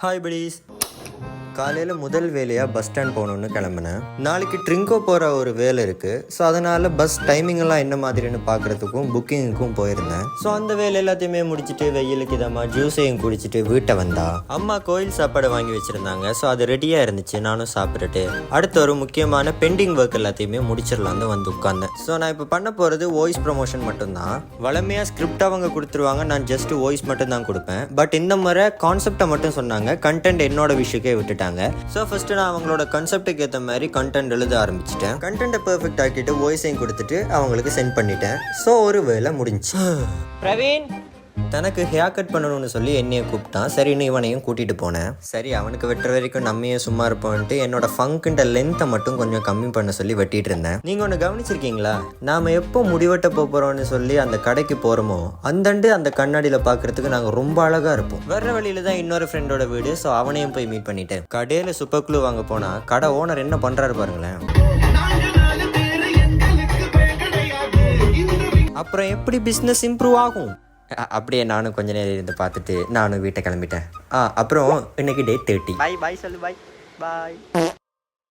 Hi buddies. காலையில் முதல் வேலையாக பஸ் ஸ்டாண்ட் போகணுன்னு கிளம்புனேன். நாளைக்கு ட்ரிங்கோ போகிற ஒரு வேலை இருக்குது. ஸோ அதனால் பஸ் டைமிங்கெல்லாம் என்ன மாதிரின்னு பார்க்குறதுக்கும் புக்கிங்குக்கும் போயிருந்தேன். ஸோ அந்த வேலை எல்லாத்தையுமே முடிச்சுட்டு வெயிலுக்கு இதமாக ஜூஸையும் குடிச்சிட்டு வீட்டை வந்தா அம்மா கோயில் சாப்பாடு வாங்கி வச்சுருந்தாங்க. ஸோ அது ரெடியாக இருந்துச்சு. நானும் சாப்பிட்டுட்டு அடுத்த ஒரு முக்கியமான பெண்டிங் ஒர்க் எல்லாத்தையுமே முடிச்சிடலான்னு வந்து உட்காந்தேன். ஸோ நான் இப்போ பண்ண போகிறது வாய்ஸ் ப்ரமோஷன் மட்டும்தான். வளமையாக ஸ்கிரிப்ட் அவங்க கொடுத்துருவாங்க, நான் ஜஸ்ட் வாய்ஸ் மட்டும் தான் கொடுப்பேன். பட் இந்த முறை கான்செப்டை மட்டும் சொன்னாங்க, கண்டென்ட் என்னோட விஷயக்கே விட்டுட்டாங்க. ஸோ ஃபர்ஸ்ட் நான் அவங்களோட கான்செப்டுக்கு ஏற்ற மாதிரி கண்டென்ட் எழுத ஆரம்பிச்சிட்டேன். கண்டென்ட்டை பெர்ஃபெக்ட் ஆக்கிட்டு வாய்ஸையும் கொடுத்துட்டு அவங்களுக்கு சென்ட் பண்ணிட்டேன். ஸோ ஒரு வேலை முடிஞ்சு. பிரவீன் தனக்கு ஹேர் கட் பண்ணணும்னு சொல்லி என்னையை கூப்பிட்டான். சரின்னு இவனையும் கூட்டிகிட்டு போனேன். சரி அவனுக்கு வெட்டுற வரைக்கும் நம்மையே சும்மா இருப்போன்ட்டு என்னோட ஃபங்குன்ற லென்த்தை மட்டும் கொஞ்சம் கம்மி பண்ண சொல்லி வெட்டிட்டு இருந்தேன். நீங்கள் ஒன்று கவனிச்சிருக்கீங்களா? நாம் எப்போ முடிவெட்ட போகிறோம்னு சொல்லி அந்த கடைக்கு போகிறோமோ அந்தண்டு அந்த கண்ணாடியில் பார்க்குறதுக்கு நாங்கள் ரொம்ப அழகாக இருப்போம். வர்ற வழியில தான் இன்னொரு ஃப்ரெண்டோட வீடு. ஸோ அவனையும் போய் மீட் பண்ணிட்டேன். கடையில் சூப்பர் க்ளூ வாங்க போனால் கடை ஓனர் என்ன பண்ணுறாரு பாருங்களேன். அப்புறம் எப்படி பிஸ்னஸ் இம்ப்ரூவ் ஆகும்? அப்படியே நானும் கொஞ்ச நேரம் இருந்து பார்த்துட்டு நானும் வீட்டை கிளம்பிட்டேன். அப்புறம் இன்னைக்கு டே 30. பாய் சொல்லு. பாய்.